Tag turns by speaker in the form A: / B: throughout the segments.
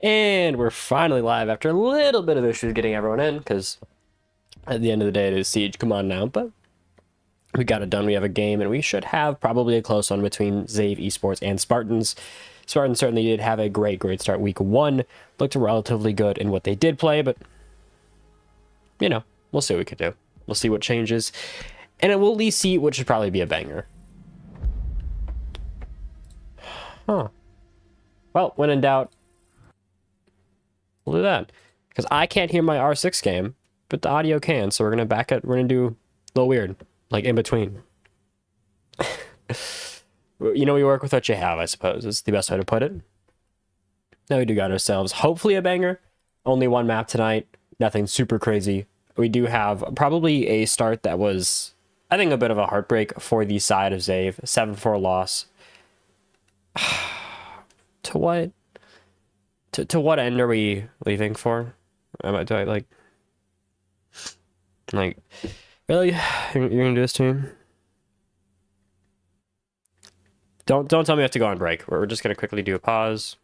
A: And we're finally live after a little bit of issues getting everyone in, because at the end of the day it is Siege. Come on now, but we got it done. We have a game, and we should have probably a close one between Zave, Esports, and Spartans. Spartans certainly did have a great start week one. Looked relatively good in what they did play, but, you know, we'll see what we could do. We'll see what changes, and it will at least see what should probably be a banger. Huh. Well, when in doubt, we'll do that. Because I can't hear my R6 game, but the audio can, so we're going to back it. We're going to do a little weird, like in between. You know, we work with what you have, I suppose, is the best way to put it. Now we do got ourselves, hopefully, a banger. Only one map tonight. Nothing super crazy. We do have probably a start that was, I think, a bit of a heartbreak for the side of Zave. 7-4 loss. To what? To what end are we leaving for? Do I like really? You're gonna do this to me? Don't tell me I have to go on break. We're just gonna quickly do a pause.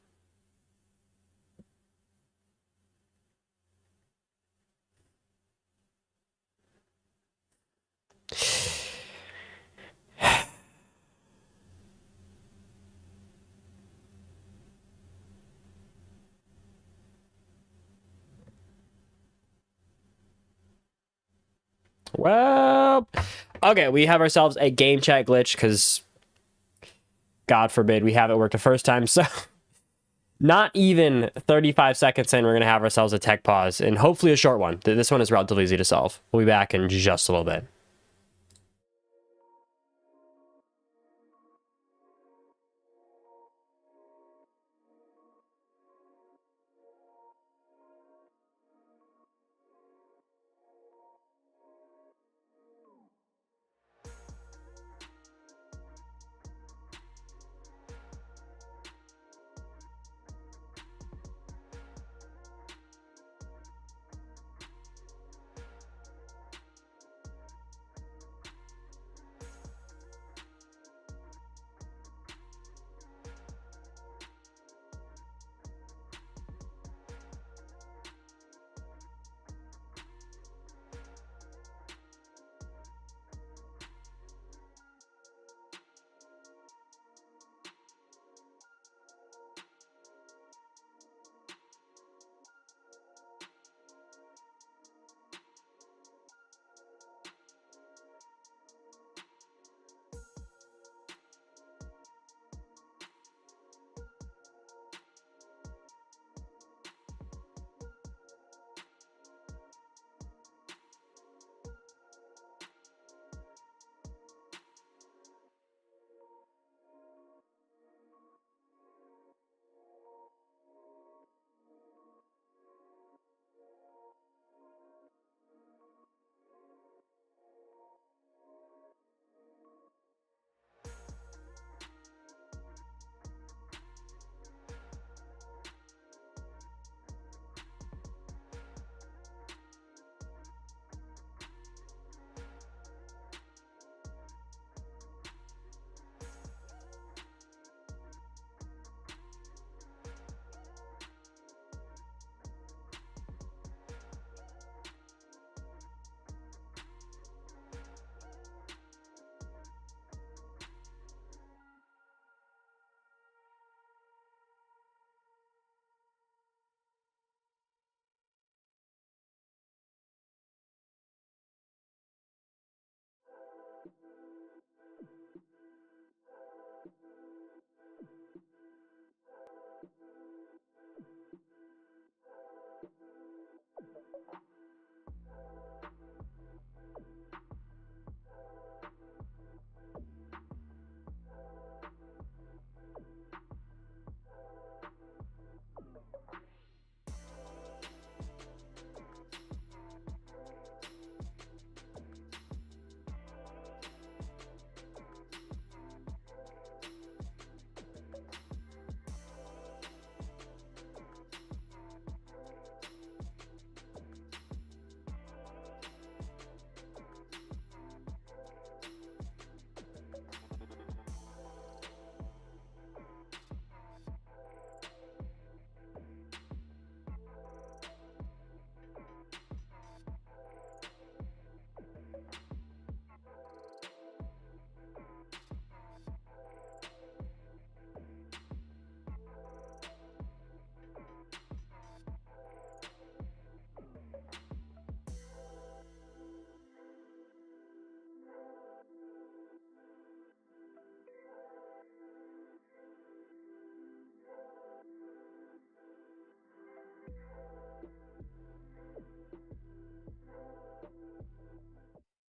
A: Well, okay, we have ourselves a game chat glitch because, God forbid, we have it work the first time. So, not even 35 seconds in, we're going to have ourselves a tech pause, and hopefully a short one. This one is relatively easy to solve. We'll be back in just a little bit.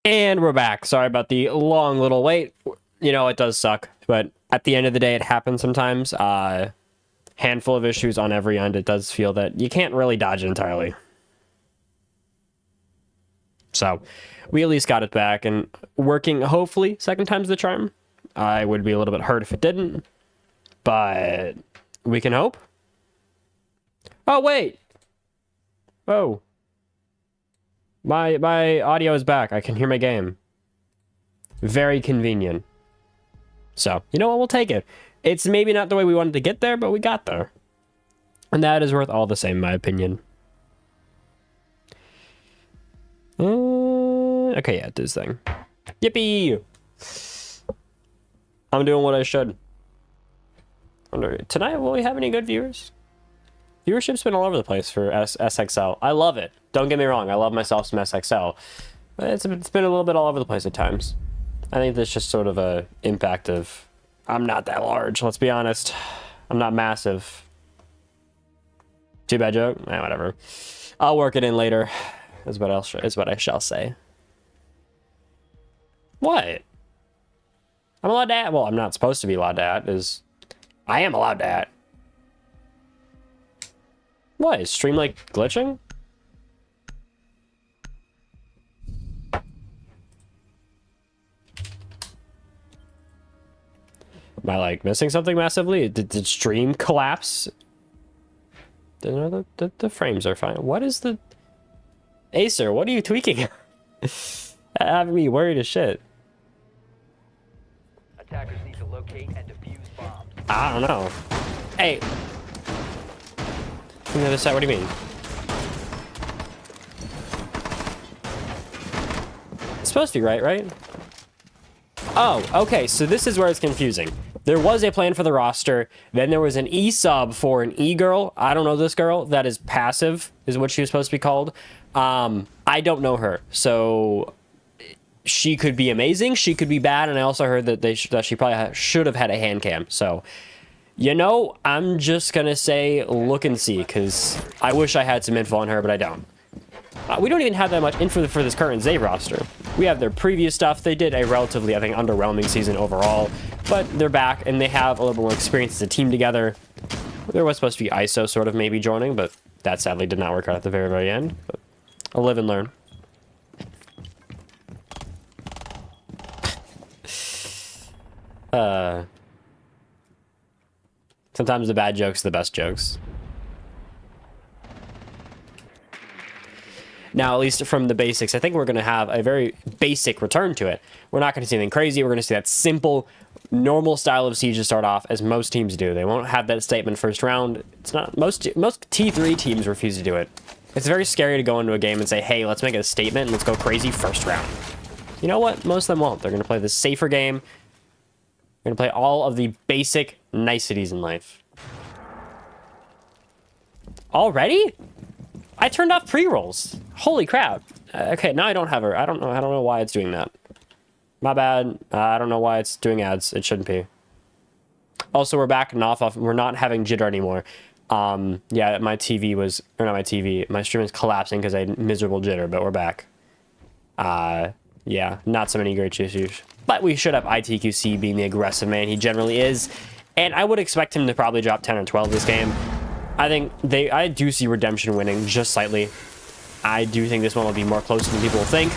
A: And we're back. Sorry about the long little wait. You know, it does suck, but at the end of the day, it happens sometimes. Handful of issues on every end. It does feel that you can't really dodge it entirely. So we at least got it back and working, hopefully, second time's the charm. I would be a little bit hurt if it didn't, but we can hope. Oh, wait. Oh. My audio is back. I can hear my game. Very convenient. So, you know what? We'll take it. It's maybe not the way we wanted to get there, but we got there. And that is worth all the same, in my opinion. Okay, yeah, do this thing. Yippee! I'm doing what I should. Tonight, will we have any good viewers? Viewership's been all over the place for SXL. I love it. Don't get me wrong. I love myself some SXL. But it's been a little bit all over the place at times. I think that's just sort of a impact of... I'm not that large, let's be honest. I'm not massive. Too bad joke? Eh, whatever. I'll work it in later. Is what I shall say. What? I'm allowed to add. Well, I'm not supposed to be allowed to add. I am allowed to add. What? Is stream like glitching? Am I like missing something massively? Did stream collapse? No, the frames are fine. What is the... Acer, what are you tweaking? Having me worried as shit. Attackers need to locate and defuse bombs. I don't know. Hey. From the other side, what do you mean? It's supposed to be right? Oh, okay, so this is where it's confusing. There was a plan for the roster, then there was an E-sub for an E-girl. I don't know this girl. That is passive, is what she was supposed to be called. I don't know her, so she could be amazing, she could be bad, and I also heard that she probably should have had a hand cam. So, you know, I'm just gonna say look and see, because I wish I had some info on her, but I don't. We don't even have that much info for this current Zave roster. We have their previous stuff. They did a relatively, I think, underwhelming season overall, but they're back, and they have a little bit more experience as a team together. There was supposed to be ISO sort of maybe joining, but that sadly did not work out at the very, very end. But I'll live and learn. Sometimes the bad jokes are the best jokes. Now, at least from the basics, I think we're going to have a very basic return to it. We're not going to see anything crazy. We're going to see that simple, normal style of Siege to start off, as most teams do. They won't have that statement first round. It's not most T3 teams refuse to do it. It's very scary to go into a game and say, hey, let's make a statement and let's go crazy first round. You know what? Most of them won't. They're going to play the safer game. They're going to play all of the basic niceties in life. Already? I turned off pre-rolls. Holy crap. Okay, now I don't have her. I don't know why it's doing that. My bad. I don't know why it's doing ads. It shouldn't be. Also, we're back and off. We're not having jitter anymore. Yeah, my TV was... Or not my TV. My stream is collapsing because I had miserable jitter, but we're back. Yeah, not so many great issues. But we should have ITQC being the aggressive man he generally is. And I would expect him to probably drop 10 or 12 this game. I do see Redemption winning just slightly. I do think this one will be more close than people think.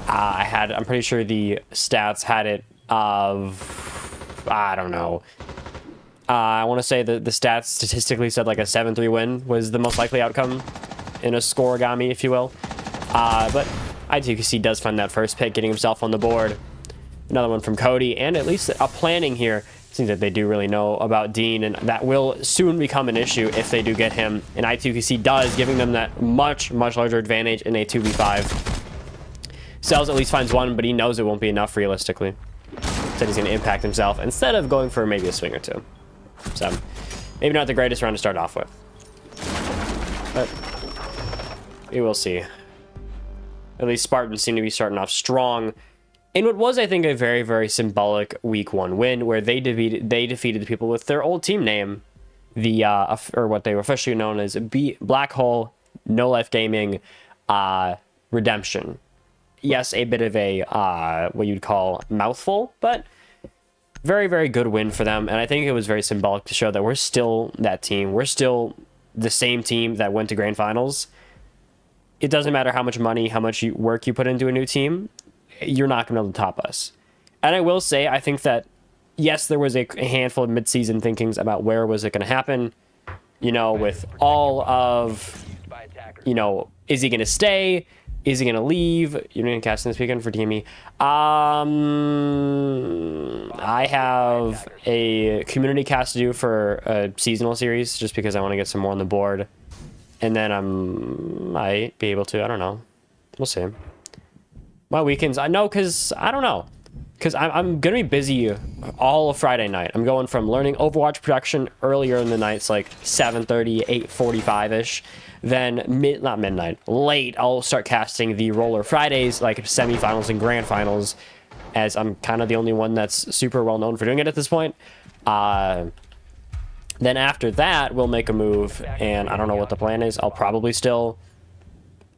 A: I'm pretty sure the stats had it of, I don't know. I want to say that the stats statistically said like a 7-3 win was the most likely outcome in a scoregami, if you will. But ITQC does find that first pick, getting himself on the board. Another one from Cody, and at least a planning here. Seems that they do really know about Dean, and that will soon become an issue if they do get him. And I2QC does, giving them that much larger advantage in a 2v5. Cells at least finds one, but he knows it won't be enough realistically. Said he's going to impact himself instead of going for maybe a swing or two. So, maybe not the greatest round to start off with. But we will see. At least Spartans seem to be starting off strong. In what was, I think, a very, very symbolic Week 1 win, where they defeated the people with their old team name, or what they were officially known as Black Hole, No Life Gaming, Redemption. yes, a bit of a, what you'd call mouthful, but very, very good win for them. And I think it was very symbolic to show that we're still that team. We're still the same team that went to grand finals. It doesn't matter how much money, how much work you put into a new team, you're not going to be able to top us. And I will say, I think that, yes, there was a handful of mid-season thinkings about where was it going to happen, you know, with all of, you know, is he going to stay? Is he going to leave? You're going to cast this weekend for DME. I have a community cast to do for a seasonal series just because I want to get some more on the board. And then I might be able to, I don't know. We'll see. My weekends, I know, because I don't know. Because I'm going to be busy all of Friday night. I'm going from learning Overwatch production earlier in the nights, like 7:30, 8:45-ish. Then, not midnight, late, I'll start casting the Roller Fridays, like semifinals and grand finals, as I'm kind of the only one that's super well known for doing it at this point. Then after that, we'll make a move, and I don't know what the plan is. I'll probably still,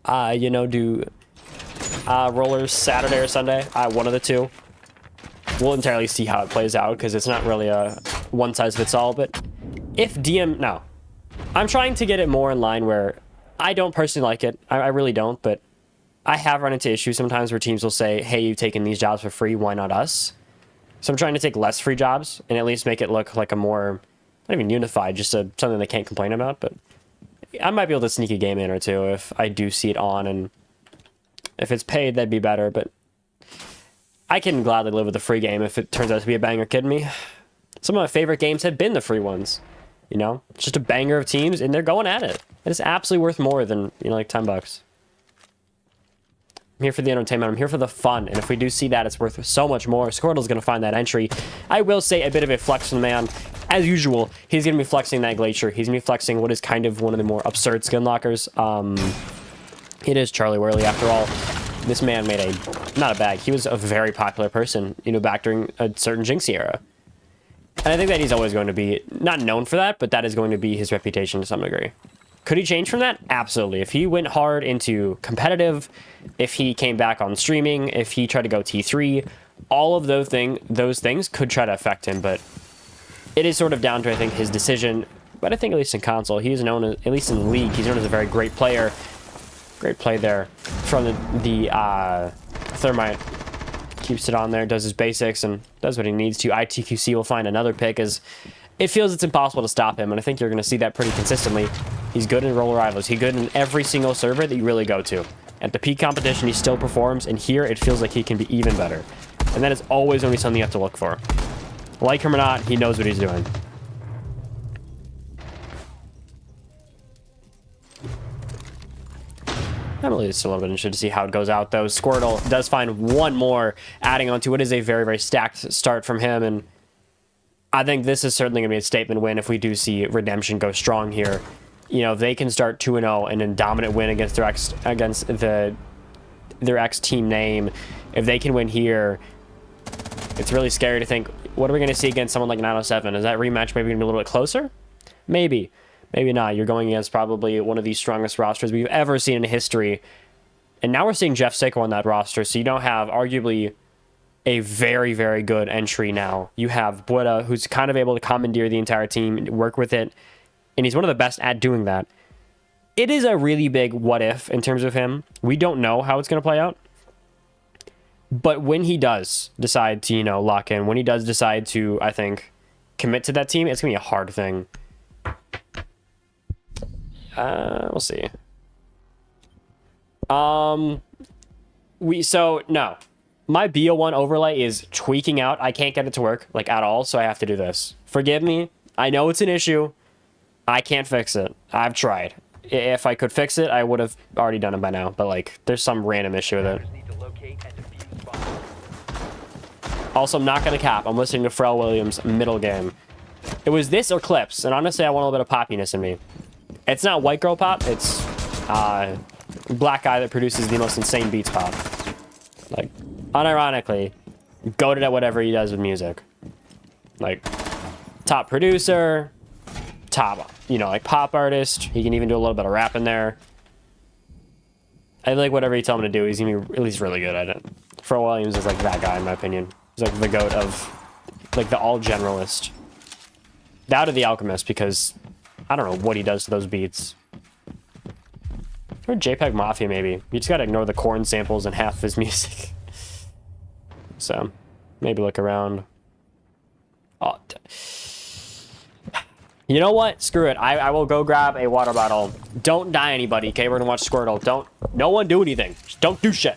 A: you know, do Rollers Saturday or Sunday, one of the two. We'll entirely see how it plays out, because it's not really a one-size-fits-all, but if no. I'm trying to get it more in line where I don't personally like it. I really don't, but I have run into issues sometimes where teams will say, hey, you've taken these jobs for free, why not us? So I'm trying to take less free jobs and at least make it look like a more, not even unified, just something they can't complain about, but I might be able to sneak a game in or two if I do see it on, and if it's paid, that'd be better, but I can gladly live with a free game if it turns out to be a banger, kidding me? Some of my favorite games have been the free ones. You know, it's just a banger of teams, and they're going at it. It's absolutely worth more than, you know, like $10. I'm here for the entertainment. I'm here for the fun, and if we do see that, it's worth so much more. Squirtle's going to find that entry. I will say a bit of a flex from the man. As usual, he's going to be flexing that Glacier. He's going to be flexing what is kind of one of the more absurd skin lockers. It is Charlie Worley, after all. This man made not a bag. He was a very popular person, you know, back during a certain Jinx era. And I think that he's always going to be, not known for that, but that is going to be his reputation to some degree. Could he change from that? Absolutely. If he went hard into competitive, if he came back on streaming, if he tried to go T3, all of those things could try to affect him, but it is sort of down to, I think, his decision. But I think at least in console, he is known, at least in the league, he's known as a very great player. Great play there from the Thermite. Keeps it on there, does his basics, and does what he needs to. ITQC will find another pick as it feels it's impossible to stop him, and I think you're going to see that pretty consistently. He's good in Roller Rivals. He's good in every single server that you really go to. At the peak competition, he still performs, and here it feels like he can be even better. And that is always going to be something you have to look for. Like him or not, he knows what he's doing. I'm really just a little bit interested to see how it goes out, though. Squirtle does find one more, adding on to what is a very, very stacked start from him, and I think this is certainly going to be a statement win if we do see Redemption go strong here. You know, if they can start 2-0 and then dominant win against their ex team name, if they can win here, it's really scary to think, what are we going to see against someone like 907? Is that rematch maybe going to be a little bit closer? Maybe. Maybe not. You're going against probably one of the strongest rosters we've ever seen in history. And now we're seeing Jeff Sicko on that roster, so you don't have arguably a very, very good entry now. You have Bueta, who's kind of able to commandeer the entire team, work with it, and he's one of the best at doing that. It is a really big what if in terms of him. We don't know how it's going to play out. But when he does decide to, you know, lock in, when he does decide to, I think, commit to that team, it's going to be a hard thing. We'll see. No. My BO1 overlay is tweaking out. I can't get it to work, like, at all, so I have to do this. Forgive me. I know it's an issue. I can't fix it. I've tried. If I could fix it, I would have already done it by now, but, like, there's some random issue with it. Also, I'm not going to cap. I'm listening to Pharrell Williams' middle game. It was this or Clips, and honestly, I want a little bit of poppiness in me. It's not white girl pop, it's black guy that produces the most insane beats pop. Like, unironically, goated at whatever he does with music. Like, top producer, top, you know, like pop artist. He can even do a little bit of rap in there. I like whatever you tell him to do, he's gonna be at least really good at it. Fro Williams is like that guy, in my opinion. He's like the GOAT of, like, the all-generalist. That or the Alchemist, because I don't know what he does to those beats. Or JPEG Mafia, maybe. You just gotta ignore the corn samples and half of his music. So, maybe look around. Oh, you know what? Screw it. I will go grab a water bottle. Don't die, anybody, okay? We're gonna watch Squirtle. Don't... No one do anything. Just don't do shit.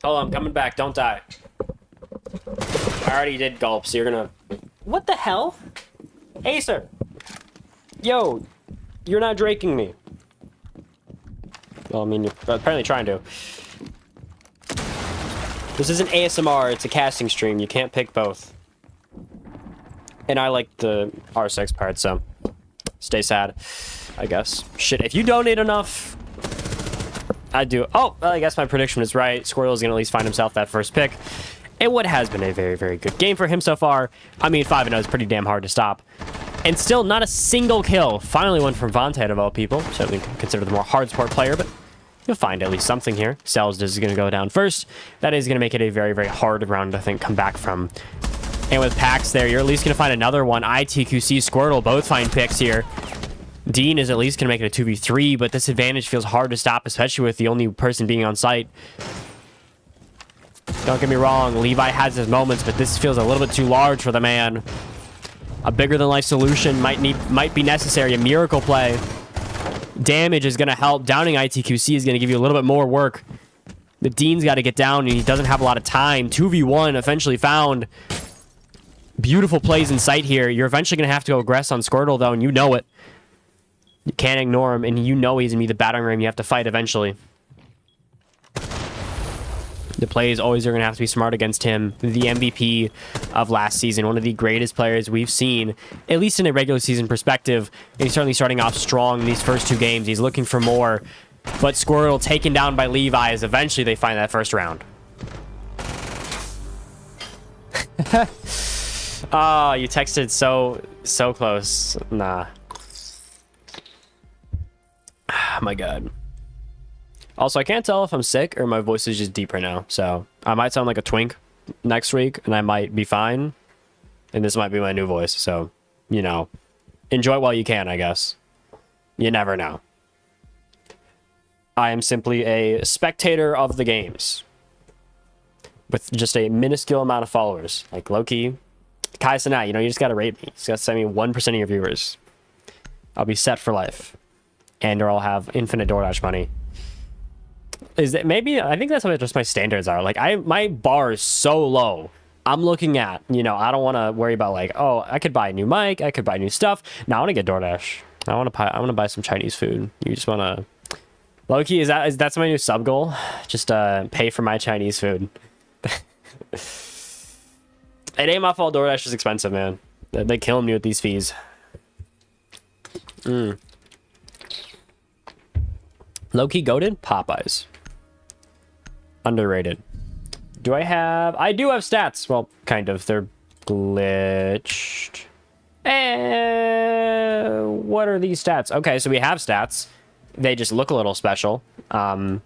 A: Hold on, I'm coming back. Don't die. I already did gulp, so you're gonna... What the hell? Acer! Yo! You're not draking me. Well, I mean, you're apparently trying to. This isn't ASMR, it's a casting stream. You can't pick both. And I like the R6 part, so... Stay sad, I guess. Shit, if you donate enough... I do. Oh, well, I guess my prediction was right. Squirtle is going to at least find himself that first pick. And what has been a very, very good game for him so far. I mean, 5-0 is pretty damn hard to stop. And still not a single kill. Finally one from Vontae of all people. Certainly considered the more hard support player, but you'll find at least something here. Cells is going to go down first. That is going to make it a very, very hard round, I think, come back from. And with Pax there, you're at least going to find another one. ITQC, Squirtle both find picks here. Dean is at least going to make it a 2v3, but this advantage feels hard to stop, especially with the only person being on site. Don't get me wrong, Levi has his moments, but this feels a little bit too large for the man. A bigger-than-life solution might be necessary. A miracle play. Damage is going to help. Downing ITQC is going to give you a little bit more work. The Dean's got to get down, and he doesn't have a lot of time. 2v1 eventually found. Beautiful plays in sight here. You're eventually going to have to go aggress on Squirtle, though, and you know it. You can't ignore him, and you know he's going to be the battering ram you have to fight eventually. The plays always are going to have to be smart against him. The MVP of last season, one of the greatest players we've seen, at least in a regular season perspective. And he's certainly starting off strong in these first two games. He's looking for more. But Squirtle taken down by Levi as eventually they find that first round. Oh, you texted so close. Nah. Oh my god. Also, I can't tell if I'm sick or my voice is just deep right now. So I might sound like a twink next week and I might be fine. And this might be my new voice. So, you know, enjoy it while you can, I guess. You never know. I am simply a spectator of the games. With just a minuscule amount of followers. Like Loki, Kai Sanai, you know, you just gotta rate me. You just gotta send me 1% of your viewers. I'll be set for life. And or I'll have infinite DoorDash money. Is it maybe? I think that's what just my standards are. Like my bar is so low. I'm looking at, you know, I don't want to worry about like, oh, I could buy a new mic, I could buy new stuff. Now I want to get DoorDash. I want to buy some Chinese food. You just want to. Low-key, that's my new sub goal? Just pay for my Chinese food. It ain't my fault. DoorDash is expensive, man. They kill me with these fees. Low-key goated? Popeyes. Underrated. Do I have... I do have stats. Well, kind of. They're glitched. What are these stats? Okay, so we have stats. They just look a little special. All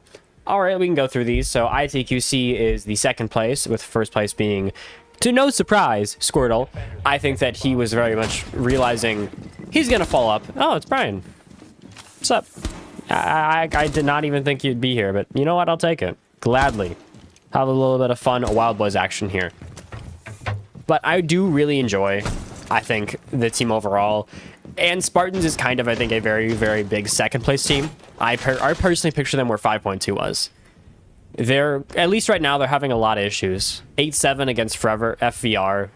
A: right, we can go through these. So ITQC is the second place, with first place being, to no surprise, Squirtle. I think that he was very much realizing he's going to fall up. Oh, it's Brian. What's up? I did not even think you'd be here, but you know what? I'll take it. Gladly. Have a little bit of fun Wild Boys action here. But I do really enjoy, I think, the team overall. And Spartans is kind of, I think, a very, very big second place team. I personally picture them where 5.2 was. They're, at least right now, they're having a lot of issues. 8-7 against Forever FVR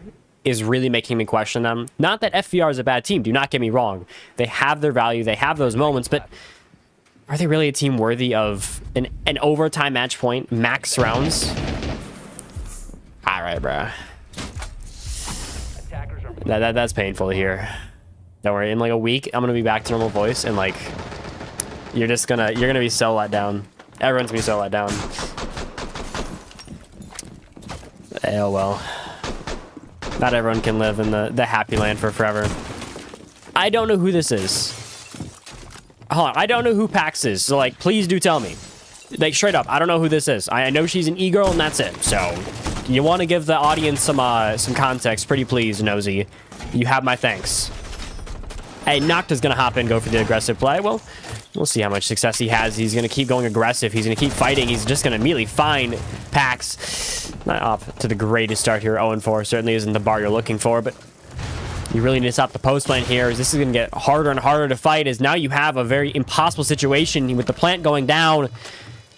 A: is really making me question them. Not that FVR is a bad team, do not get me wrong. They have their value, they have those moments, but are they really a team worthy of an overtime match point, max rounds? right, bruh. That's painful to hear. Don't worry, in like a week, I'm gonna be back to normal voice, and like, you're gonna be so let down. Everyone's gonna be so let down. Oh well. Not everyone can live in the happy land for forever. I don't know who this is. Hold on, I don't know who Pax is, so like, please do tell me. Like, straight up, I don't know who this is. I know she's an e-girl, and that's it. So, you want to give the audience some context, pretty please, Nosy. You have my thanks. Hey, Nocta's gonna hop in, go for the aggressive play. Well, we'll see how much success he has. He's gonna keep going aggressive. He's gonna keep fighting. He's just gonna immediately find Pax. Not off to the greatest start here. 0-4 certainly isn't the bar you're looking for, but you really need to stop the post plant here, as this is gonna get harder and harder to fight, as now you have a very impossible situation with the plant going down.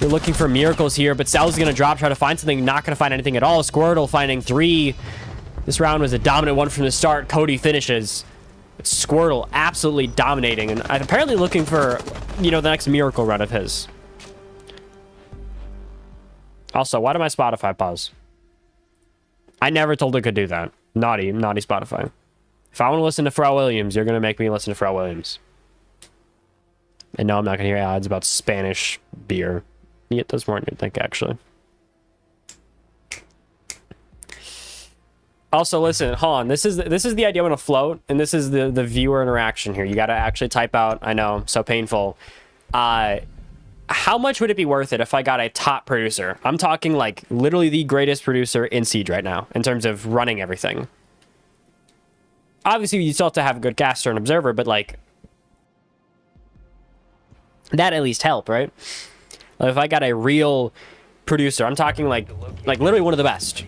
A: You're looking for miracles here, but Sal's gonna drop, try to find something, not gonna find anything at all. Squirtle finding 3. This round was a dominant one from the start. Cody finishes. Squirtle absolutely dominating, and I'm apparently looking for, you know, the next miracle run of his. Also, why did my Spotify pause? I never told it could do that. Naughty Spotify. If I want to listen to Pharrell Williams, you're going to make me listen to Pharrell Williams. And no, I'm not going to hear ads about Spanish beer. Yet those weren't you'd think, actually. Also, listen, hold on. This is the idea I'm going to float, and this is the viewer interaction here. You got to actually type out. I know, so painful. How much would it be worth it if I got a top producer? I'm talking like literally the greatest producer in Siege right now in terms of running everything. Obviously, you still have to have a good caster and observer, but like that at least help, right? Like, if I got a real producer, I'm talking like literally one of the best.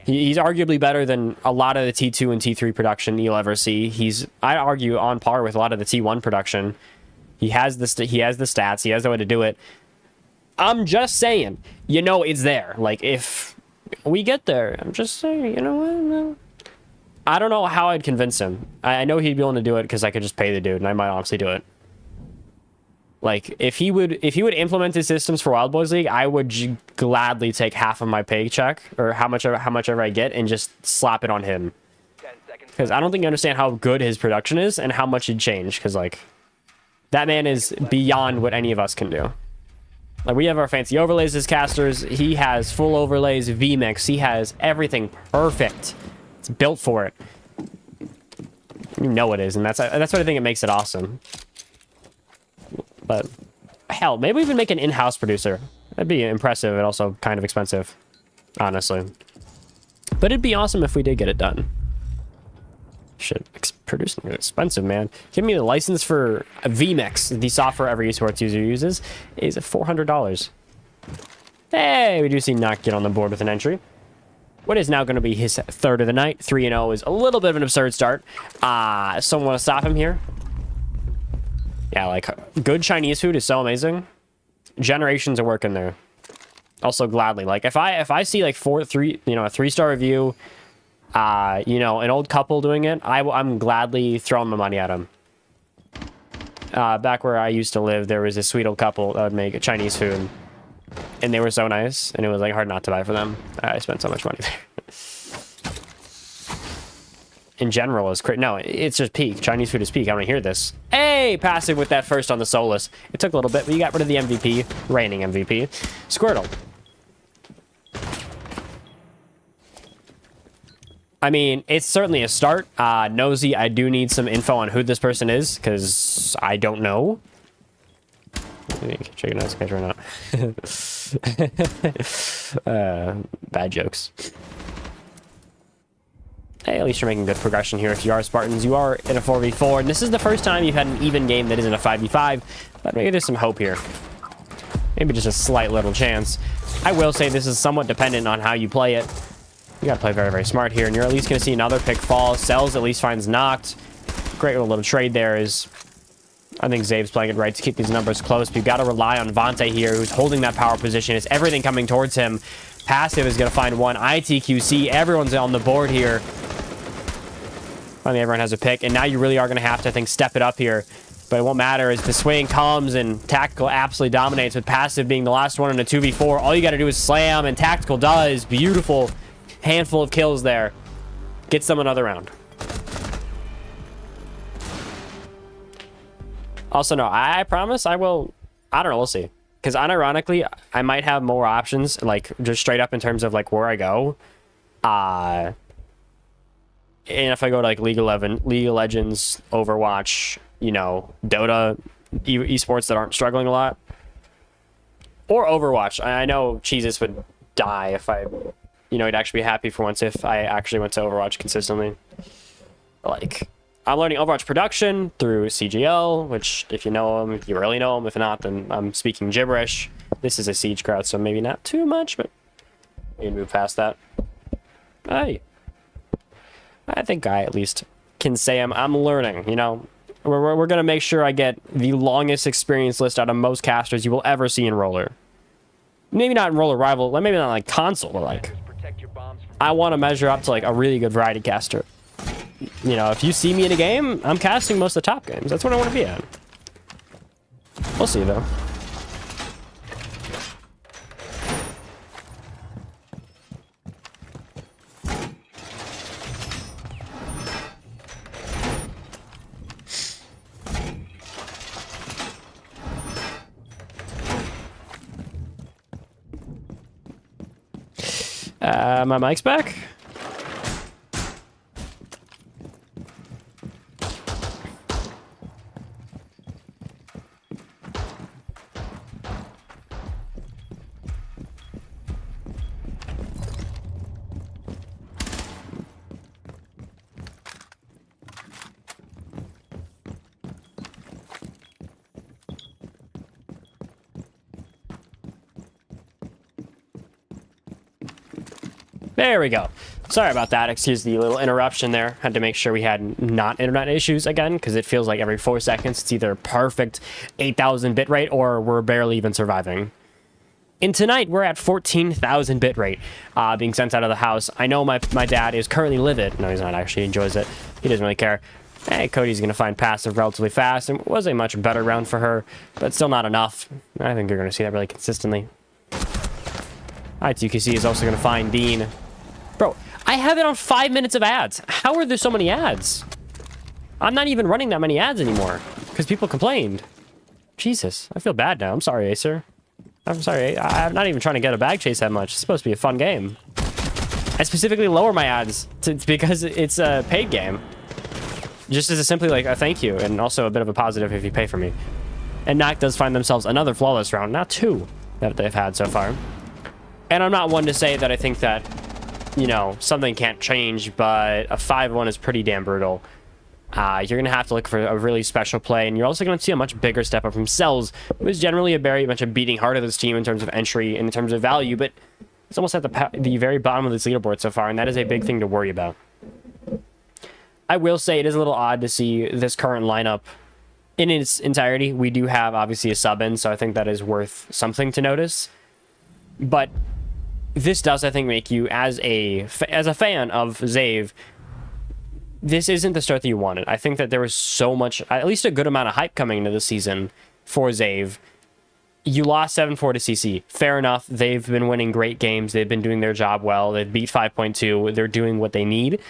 A: He's arguably better than a lot of the T2 and T3 production you'll ever see. He's, I'd argue, on par with a lot of the T1 production. He has the stats. He has the way to do it. I'm just saying, you know, it's there. Like, if we get there, I'm just saying, you know what? I don't know how I'd convince him. I know he'd be willing to do it because I could just pay the dude, and I might honestly do it. Like, if he would implement his systems for Wild Boys League, I would gladly take half of my paycheck, or how much ever I get, and just slap it on him. Because I don't think you understand how good his production is and how much he'd change. Because, like, that man is beyond what any of us can do. Like, we have our fancy overlays as casters. He has full overlays, VMix. He has everything perfect. It's built for it. You know it is, and that's what I think it makes it awesome. But hell, maybe we even make an in-house producer. That'd be impressive and also kind of expensive, honestly. But it'd be awesome if we did get it done. Shit, producing is expensive, man. Give me the license for a VMix, the software every esports user uses, is $400. Hey, we do see Noct get on the board with an entry. What is now going to be his third of the night. 3-0 is a little bit of an absurd start. Someone want to stop him here? Yeah, like, good Chinese food is so amazing. Generations of work in there. Also, gladly. Like, if I see, like, a 3-star review, you know, an old couple doing it, I'm gladly throwing my money at them. Back where I used to live, there was a sweet old couple that would make Chinese food. And they were so nice, and it was, like, hard not to buy for them. I spent so much money there. In general is no, it's just peak. Chinese food is peak. I want to hear this. Hey, passive with that first on the Solus. It took a little bit, but you got rid of the MVP, reigning MVP. Squirtle. I mean, it's certainly a start. Nosy, I do need some info on who this person is, because I don't know. Check it out, catch or not. Bad jokes. Hey, at least you're making good progression here. If you are Spartans, you are in a 4v4, and this is the first time you've had an even game that isn't a 5v5, but maybe there's some hope here. Maybe just a slight little chance. I will say this is somewhat dependent on how you play it. You gotta play very, very smart here, and you're at least gonna see another pick fall. Cells at least finds Noct. Great little trade there is... I think Zave's playing it right to keep these numbers close, but you've got to rely on Vante here, who's holding that power position. It's everything coming towards him. Passive is going to find one. ITQC, everyone's on the board here. Finally, everyone has a pick, and now you really are going to have to, I think, step it up here. But it won't matter as the swing comes, and Tactical absolutely dominates, with Passive being the last one in a 2v4. All you got to do is slam, and Tactical does. Beautiful. handful of kills there gets them another round. Also, no, I promise I will. I don't know. We'll see. Because unironically, I might have more options, like just straight up in terms of like where I go. And if I go to like League of Legends, Overwatch, you know, Dota, esports that aren't struggling a lot, or Overwatch. I know Jesus would die if I, you know, he'd actually be happy for once if I actually went to Overwatch consistently. Like, I'm learning Overwatch production through CGL, which if you know him, you really know him. If not, then I'm speaking gibberish. This is a Siege crowd, so maybe not too much, but we can move past that. Hey, I think I at least can say I'm learning, you know. We're going to make sure I get the longest experience list out of most casters you will ever see in Roller. Maybe not in Roller Rival, maybe not like console, but like, I want to measure up to like a really good variety caster. You know, if you see me in a game, I'm casting most of the top games. That's what I want to be at. We'll see, though. My mic's back. There we go. Sorry about that. Excuse the little interruption there. Had to make sure we had not internet issues again, because it feels like every 4 seconds it's either perfect 8,000 bitrate or we're barely even surviving. And tonight we're at 14,000 bitrate being sent out of the house. I know my dad is currently livid. No, he's not actually. He enjoys it. He doesn't really care. Hey, Cody's going to find passive relatively fast. And it was a much better round for her, but still not enough. I think you're going to see that really consistently. ITQC is also going to find Dean. Bro, I have it on 5 minutes of ads. How are there so many ads? I'm not even running that many ads anymore because people complained. Jesus, I feel bad now. I'm sorry, Acer. I'm sorry. I'm not even trying to get a bag chase that much. It's supposed to be a fun game. I specifically lower my ads because it's a paid game. Just as a simply like a thank you and also a bit of a positive if you pay for me. And NAC does find themselves another flawless round, not two that they've had so far. And I'm not one to say that I think that, you know, something can't change, but a 5-1 is pretty damn brutal. You're going to have to look for a really special play, and you're also going to see a much bigger step up from Cells, who is generally a very much a beating heart of this team in terms of entry, in terms of value, but it's almost at the very bottom of this leaderboard so far, and that is a big thing to worry about. I will say it is a little odd to see this current lineup in its entirety. We do have, obviously, a sub in, so I think that is worth something to notice. But this does, I think, make you, as a fan of Zave, this isn't the start that you wanted. I think that there was so much, at least a good amount of hype coming into the season for Zave. You lost 7-4 to CC. Fair enough. They've been winning great games. They've been doing their job well. They've beat 5.2. They're doing what they need.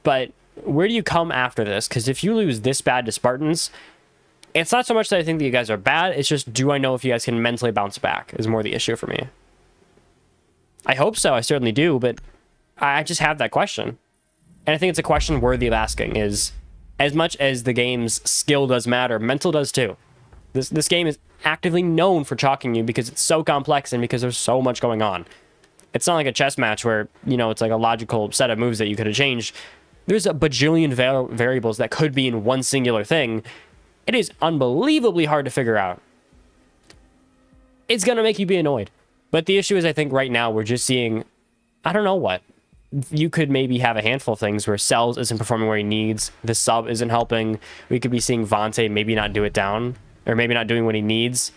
A: But where do you come after this? Because if you lose this bad to Spartans, it's not so much that I think that you guys are bad. It's just, do I know if you guys can mentally bounce back is more the issue for me. I hope so. I certainly do. But I just have that question. And I think it's a question worthy of asking, is as much as the game's skill does matter, mental does too. This game is actively known for chalking you because it's so complex and because there's so much going on. It's not like a chess match where, you know, it's like a logical set of moves that you could have changed. There's a bajillion variables that could be in one singular thing. It is unbelievably hard to figure out. It's going to make you be annoyed. But the issue is, I think right now we're just seeing, I don't know what. You could maybe have a handful of things where Cells isn't performing where he needs. The sub isn't helping. We could be seeing Vontae maybe not do it down, or maybe not doing what he needs.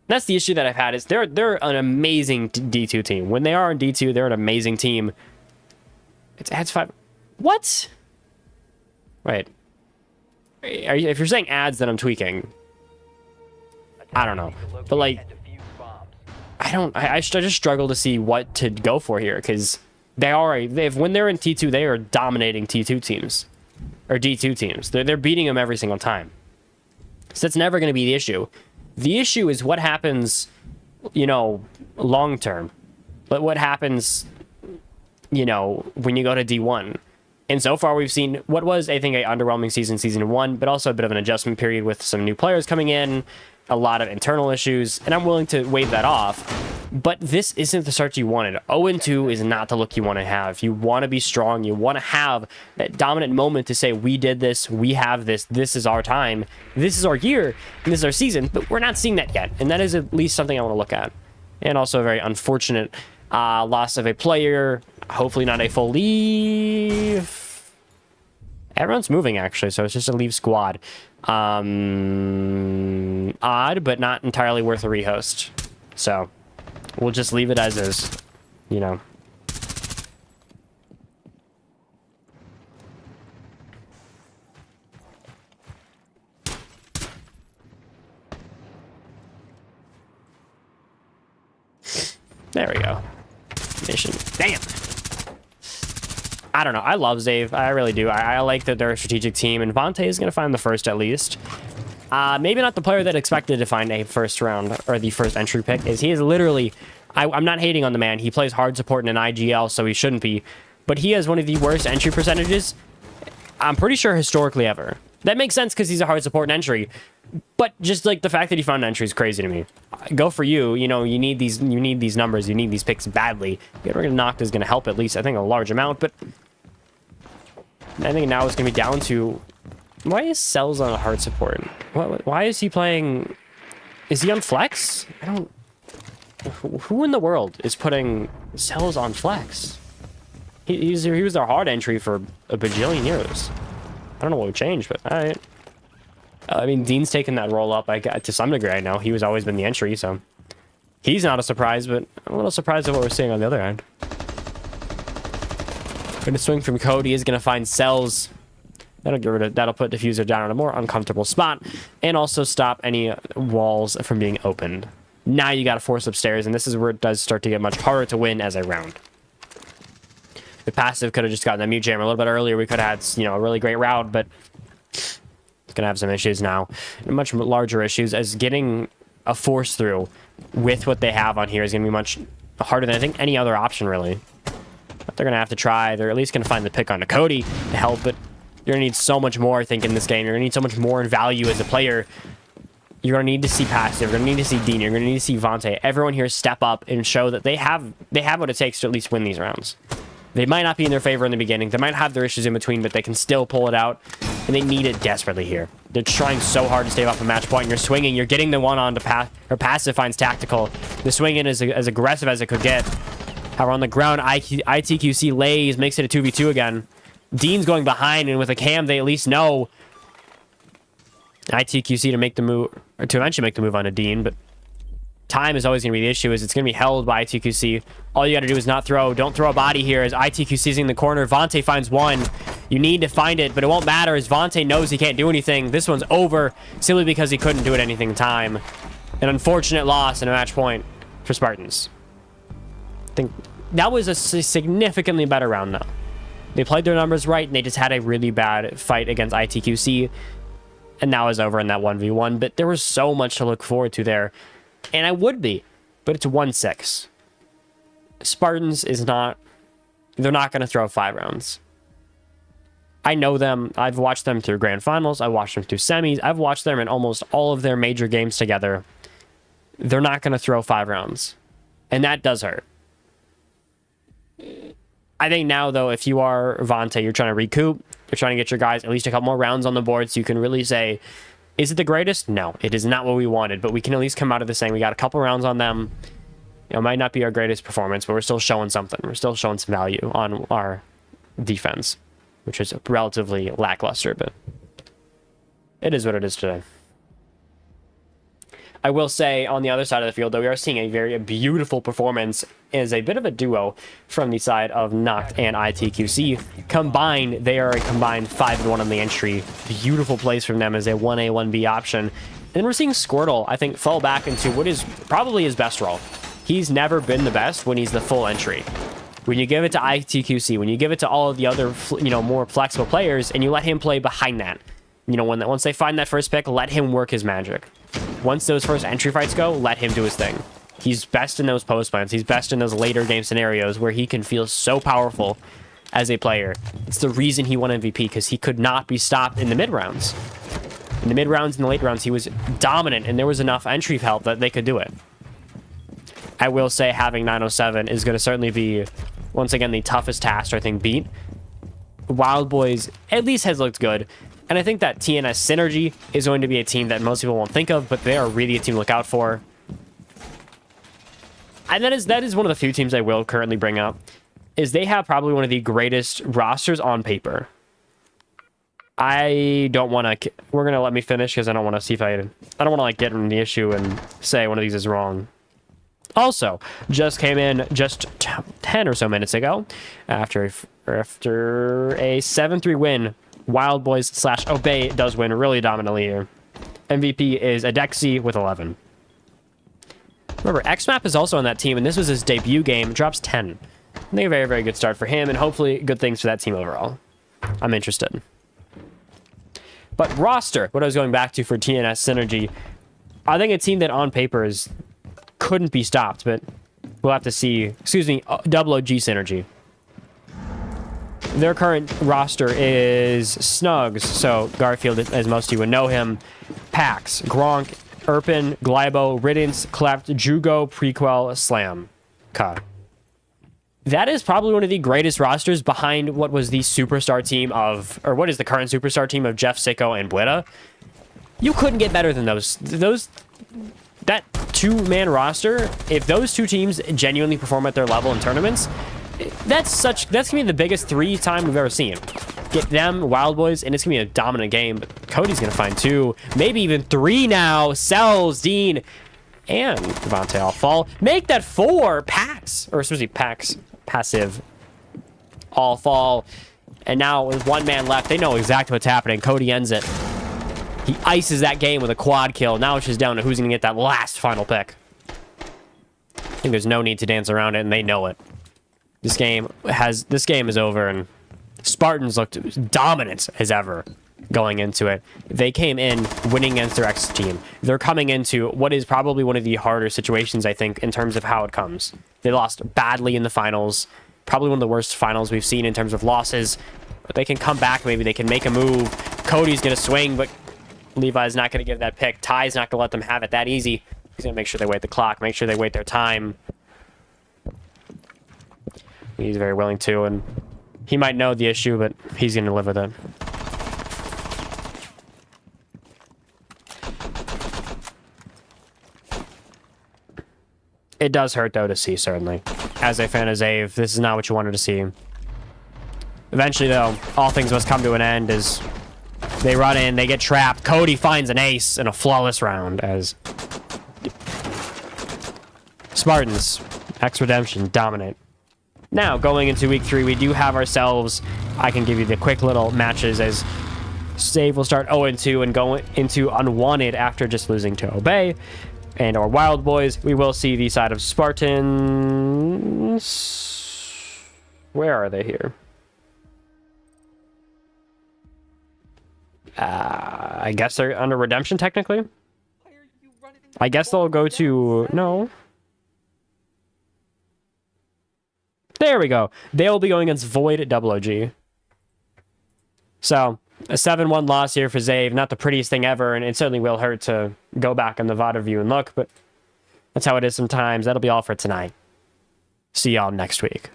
A: That's the issue that I've had, is they're an amazing D2 team. When they are in D2, they're an amazing team. It's ads 5. What? Wait. If you're saying ads, then I'm tweaking. I don't know. But like, I just struggle to see what to go for here, because when they're in T2, they are dominating T2 teams or D2 teams. They're beating them every single time. So that's never going to be the issue. The issue is what happens, you know, long term. But what happens, you know, when you go to D1. And so far we've seen what was, I think, an underwhelming season 1, but also a bit of an adjustment period with some new players coming in, a lot of internal issues, and I'm willing to wave that off. But this isn't the start you wanted. 0-2 is not the look you want to have. You want to be strong. You want to have that dominant moment to say, we did this, we have this, this is our time, this is our year, and this is our season. But we're not seeing that yet, and that is at least something I want to look at. And also a very unfortunate loss of a player. Hopefully not a full leave. Everyone's moving, actually, so it's just a leave squad. Odd, but not entirely worth a rehost. So we'll just leave it as is, you know. There we go. Mission. Damn. I don't know. I love Zave. I really do. I like that they're a strategic team, and Vante is going to find the first at least. Maybe not the player that expected to find a first round or the first entry pick. He is literally... I'm not hating on the man. He plays hard support in an IGL, so he shouldn't be. But he has one of the worst entry percentages, I'm pretty sure, historically ever. That makes sense because he's a hard support in entry. But just like the fact that he found entry is crazy to me. Go for you. You know, you need these numbers. You need these picks badly. Getting knocked is going to help at least, I think, a large amount. But I think now it's going to be down to... Why is Cells on a hard support? Why is he playing... Is he on flex? I don't... Who in the world is putting Cells on flex? He was their hard entry for a bajillion years. I don't know what would change, but all right. I mean, Dean's taken that role up to some degree. I know he's always been the entry, so he's not a surprise, but I'm a little surprised at what we're seeing on the other end. Going to swing from Cody, is going to find Cells. That'll put Diffuser down in a more uncomfortable spot, and also stop any walls from being opened. Now you got to force upstairs, and this is where it does start to get much harder to win as a round. The passive could have just gotten a mute jammer a little bit earlier. We could have had, you know, a really great round, but it's going to have some issues now. And much larger issues, as getting a force through with what they have on here is going to be much harder than I think any other option, really. But they're going to have to try. They're at least going to find the pick onto Cody to help, but you're going to need so much more, I think, in this game. You're going to need so much more in value as a player. You're going to need to see Passive. You're going to need to see Dean. You're going to need to see Vante. Everyone here step up and show that they have what it takes to at least win these rounds. They might not be in their favor in the beginning. They might have their issues in between, but they can still pull it out, and they need it desperately here. They're trying so hard to stay off a match point, and you're swinging. You're getting the one on to Passive finds Tactical. The swinging is as aggressive as it could get. However, on the ground, ITQC lays, makes it a 2v2 again. Dean's going behind, and with a cam, they at least know ITQC to make the move, or to eventually make the move on a Dean, but time is always going to be the issue, as it's going to be held by ITQC. All you got to do is not throw. Don't throw a body here, as ITQC's in the corner. Vante finds one. You need to find it, but it won't matter, as Vante knows he can't do anything. This one's over, simply because he couldn't do it anything in time. An unfortunate loss and a match point for Spartans. I think that was a significantly better round, though. They played their numbers right, and they just had a really bad fight against ITQC. And now is over in that 1v1, but there was so much to look forward to there. And I would be, but it's 1-6. Spartans is not... They're not going to throw 5 rounds. I know them. I've watched them through grand finals. I've watched them through semis. I've watched them in almost all of their major games together. They're not going to throw 5 rounds. And that does hurt. I think now, though, if you are Vante, you're trying to recoup. You're trying to get your guys at least a couple more rounds on the board so you can really say, is it the greatest? No, it is not what we wanted, but we can at least come out of this saying we got a couple rounds on them. You know, it might not be our greatest performance, but we're still showing something. We're still showing some value on our defense, which is relatively lackluster, but it is what it is today. I will say, on the other side of the field, though, we are seeing a very beautiful performance as a bit of a duo from the side of Noct and ITQC. Combined, they are a combined 5-1 on the entry. Beautiful plays from them as a 1A, 1B option. And then we're seeing Squirtle, I think, fall back into what is probably his best role. he's never been the best when he's the full entry. When you give it to ITQC, when you give it to all of the other, more flexible players, and you let him play behind that. Once they find that first pick, let him work his magic. Once those first entry fights go, let him do his thing. He's best in those post plans. He's best in those later game scenarios where he can feel so powerful as a player. It's the reason he won MVP, because he could not be stopped in the mid rounds. In the mid rounds and the late rounds, he was dominant, and there was enough entry help that they could do it. I will say having 907 is going to certainly be, once again, the toughest task to, I think, beat. Wild Boys at least has looked good. And I think that TNS Synergy is going to be a team that most people won't think of, but they are really a team to look out for. And that is one of the few teams I will currently bring up, is they have probably one of the greatest rosters on paper. I don't want to... We're going to let me finish because I don't want to see if I don't want to get in the issue and say one of these is wrong. Also, just came in just 10 or so minutes ago after a 7-3 win. Wild Boys / Obey does win really dominantly here. MVP is Adexi with 11. Remember, XMAP is also on that team, and this was his debut game. Drops 10. I think a very, very good start for him, and hopefully good things for that team overall. I'm interested. But roster, what I was going back to for TNS Synergy, I think a team that on paper couldn't be stopped, but we'll have to see. Excuse me, Double OG Synergy. Their current roster is Snugs, so Garfield, as most of you would know him, Pax, Gronk, Erpin, Glybo, Riddance, Klept, Jugo, Prequel, Slam, Ka. That is probably one of the greatest rosters behind what was the superstar team of, or what is the current superstar team of Jeff, Sicko, and Bueta. You couldn't get better than those. That two-man roster, if those two teams genuinely perform at their level in tournaments, that's gonna be the biggest 3-time we've ever seen. Get them, Wild Boys, and it's gonna be a dominant game. But Cody's gonna find 2, maybe even 3 now. Cells, Dean, and Devontae all fall. Make that 4. Pax, or excuse me, Pax, passive, all fall. And now with 1 man left, they know exactly what's happening. Cody ends it. He ices that game with a quad kill. Now it's just down to who's gonna get that last final pick. I think there's no need to dance around it, and they know it. This game is over, and Spartans looked dominant as ever going into it. They came in winning against their ex team. They're coming into what is probably one of the harder situations, I think, in terms of how it comes. They lost badly in the finals, probably one of the worst finals we've seen in terms of losses, but they can come back. Maybe they can make a move. Cody's going to swing, but Levi's not going to give that pick. Ty's not going to let them have it that easy. He's going to make sure they wait the clock, make sure they wait their time. He's very willing to, and he might know the issue, but he's going to live with it. It does hurt, though, to see, certainly. As a fan of Zave, this is not what you wanted to see. Eventually, though, all things must come to an end as they run in, they get trapped. Cody finds an ace in a flawless round as Spartans, X Redemption, dominate. Now, going into week 3, we do have ourselves, I can give you the quick little matches as Zave will start 0-2 and go into Unwanted after just losing to Obey. And our Wild Boys, we will see the side of Spartans. Where are they here? I guess they're under Redemption, technically. I guess they'll go to... No. There we go. They'll be going against Void at Double OG. So, a 7-1 loss here for Zave. Not the prettiest thing ever, and it certainly will hurt to go back on the VOD review and look, but that's how it is sometimes. That'll be all for tonight. See y'all next week.